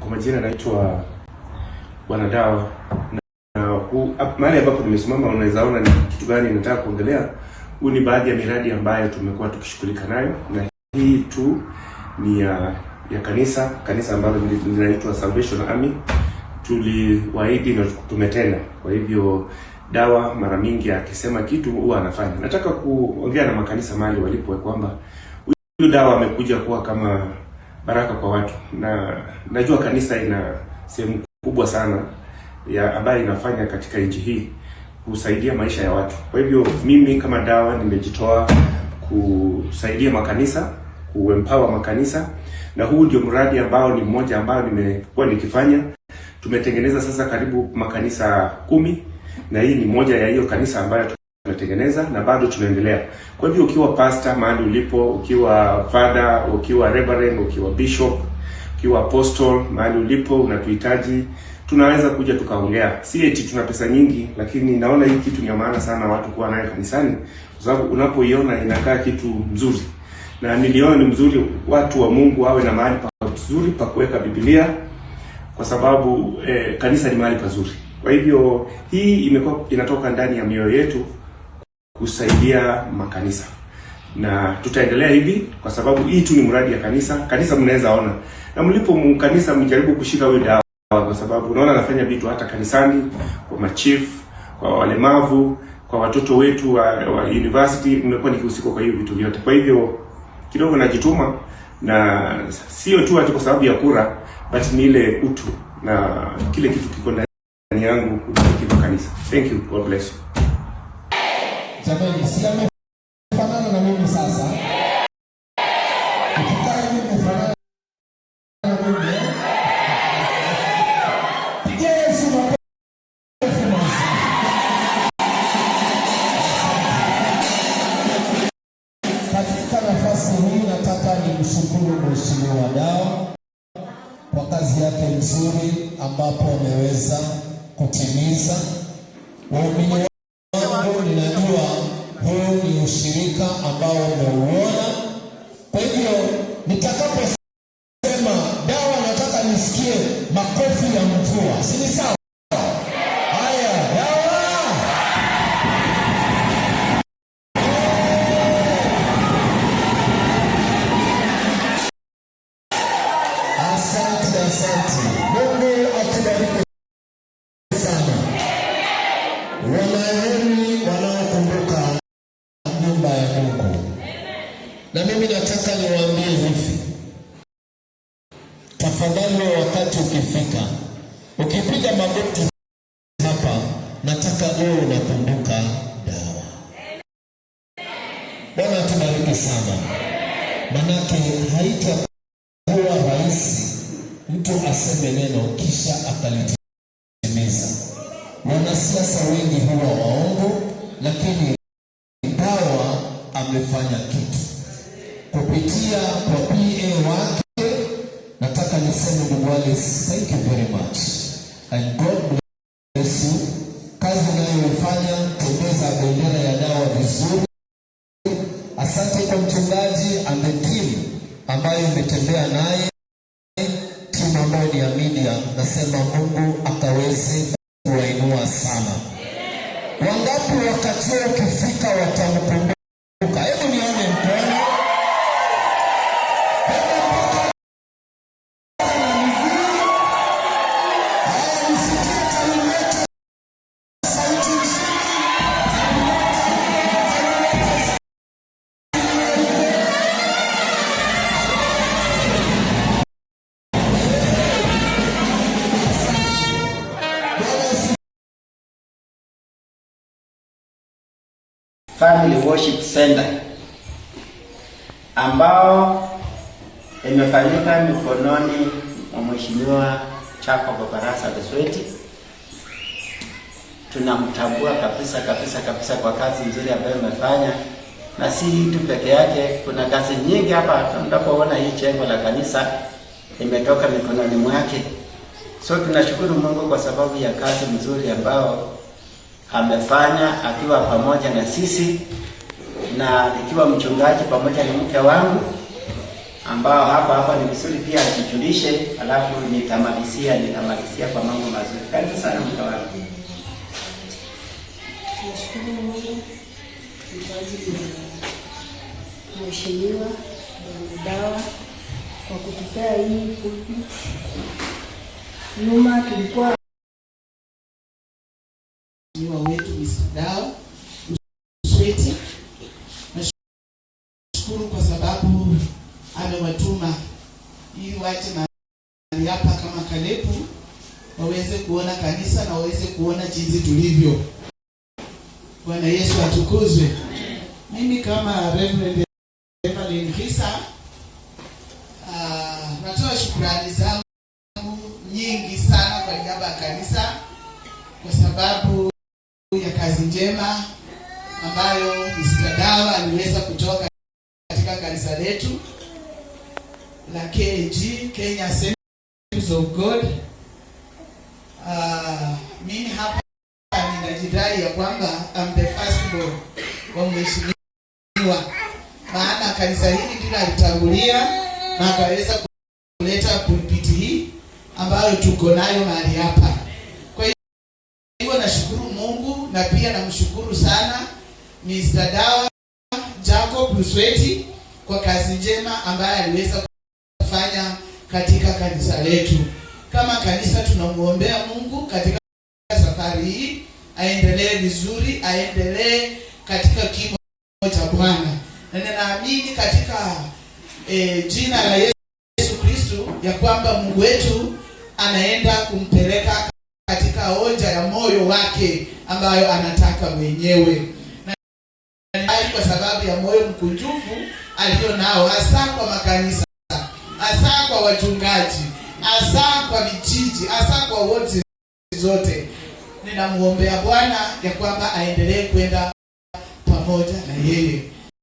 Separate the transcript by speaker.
Speaker 1: Kwa majina naitwa Bwana Dawa, na mahali ambapo nimesimama unaweza ona ni kitu gani nataka kuongelea. Huu ni baadhi ya miradi ambayo tumekuwa tukishughulika nayo, na hii tu ni ya kanisa ambalo linaitwa Salvation Army. Tuliwaahidi na tumetenda. Kwa hivyo Dawa mara mingi akisema kitu huwa anafanya. Nataka kuongea na makanisa mahali walipo kwamba huyu Dawa amekuja kuwa kama baraka kwa watu, na najua kanisa ina sehemu kubwa sana ambayo inafanya katika nchi hii kusaidia maisha ya watu. Kwa hivyo mimi kama Dawa nimejitoa kusaidia makanisa, kuempower makanisa, na huu ndio mradi ambao ni mmoja ambao nimekuwa nikifanya. Tumetengeneza sasa karibu makanisa 10, na hii ni moja ya hiyo kanisa ambayo tumetengeneza na bado tunaendelea. Kwa hivyo ukiwa pastor mahali ulipo, ukiwa father, ukiwa reverend, ukiwa bishop, ukiwa apostle mahali ulipo unatuhitaji, tunaweza kuja tukaongea. Si eti tuna pesa nyingi, lakini naona hii kitu ni maana sana watu kuwa nayo kanisani, kwa sababu unapoiona inakaa kitu mzuri. Na niliona ni mzuri watu wa Mungu wawe na mahali pazuri pa kuweka Biblia, kwa sababu kanisa ni mahali pazuri. Kwa hivyo hii inatoka ndani ya mioyo yetu kusaidia makanisa, na tutaendelea hivi kwa sababu hii tu ni mradi ya kanisa. Kanisa mnaweza ona, na mlipo kanisa mjaribu kushika huyo Dawa, kwa sababu unaona anafanya vitu hata kanisani, kwa machief, kwa walemavu, kwa watoto wetu wa university. Nimekuwa nikihusika kwa hiyo vitu vyote. Kwa hivyo kidogo najituma, na sio tu ati kwa sababu ya kura, but ni ile utu na kile kitu kiko ndani yangu kubariki kanisa. Thank you. God bless you.
Speaker 2: Jamani, si amefanana na mimi sasa. Ukikaa hivi umefanana na mimi. Yesu mapenzi. Katika nafasi hii nataka nimshukuru Mheshimiwa Dawa kwa kazi yake nzuri ambapo ameweza kutimiza. Waumini wangu, ninajua huu ni ushirika ambao umeuona. Kwa hivyo nitakaposema Dawa nataka nisikie makofi ya mvua. Si ni sawa? Haya, Dawa. Asante. Mungu atubariki sana. Wanaheri wanaokumbuka nyumba ya Mungu. Na mimi nataka niwaambie hivi, tafadhali wakati ukifika, ukipiga magoti hapa, nataka uwe unakumbuka Dawa. Bwana atubariki sana. Manake haitakuwa rahisi mtu aseme neno kisha akalitimiza. Wanasiasa wengi huwa waongo, lakini Dawa amefanya kitu kupitia kwa PA wake. Nataka niseme ndugu Alice, thank you very much and God bless you. Kazi unayoifanya, tembeza bendera ya Dawa vizuri. Asante kwa mchungaji and the team ambayo umetembea naye, timu ambayo ni ya media. Nasema Mungu akaweze kuwainua sana. Wangapi wakati ukifika watamkumbuka? Hebu nione mkono.
Speaker 3: Family Worship Center ambao imefanyika mikononi mwa Mheshimiwa Jacob Barasa Besweti. Tunamtambua kabisa kwa kazi nzuri ambayo amefanya, na si tu peke yake, kuna kazi nyingi hapa. Tunapoona hii jengo la kanisa imetoka mikononi mwake. So tunashukuru Mungu kwa sababu ya kazi nzuri ambao amefanya akiwa pamoja na sisi, na nikiwa mchungaji pamoja na mke wangu. ambao hapa ni vizuri pia ajijulishe, alafu nitamalizia kwa mambo mazuri. Karibu sana mtawala.
Speaker 4: Nashukuru Mungu kwa ajili ya Mheshimiwa Dawa kwa kutupea hii pulpit. Nyuma tulikuwa
Speaker 5: wetu Mr. Dawa Usweti. Nashukuru kwa sababu amewatuma ili waje mahali hapa kama Kalebu waweze kuona kanisa na waweze kuona jinsi tulivyo. Bwana Yesu atukuzwe. Mimi kama Reverend Evelyn Hisa natoa shukrani zangu nyingi sana kwa niaba ya kanisa kwa sababu ya kazi njema ambayo Mr. Dawa aliweza kutoka katika kanisa letu la KAG, Kenya Assemblies of God. Mimi hapa ninajidai ya kwamba I'm the firstborn wa mheshimiwa, maana kanisa hili ndilo alitangulia na akaweza kuleta pulpiti hii ambayo tuko nayo mahali hapa. Kwa hiyo nashukuru Mungu na pia namshukuru sana Mr. Dawa Jacob Usweti kwa kazi njema ambayo aliweza kufanya katika kanisa letu. Kama kanisa tunamuombea Mungu katika safari hii, aendelee vizuri, aendelee katika kimo cha Bwana. Na ninaamini katika jina la Yesu Kristo ya kwamba Mungu wetu anaenda kumpeleka katika hoja ya moyo wake ambayo anataka mwenyewe. Na kwa sababu ya moyo mkunjufu alio nao, hasa kwa makanisa, hasa kwa wachungaji, hasa kwa vijiji, hasa kwa wote zote. Ninamuombea Bwana ya kwamba aendelee kwenda pamoja na yeye.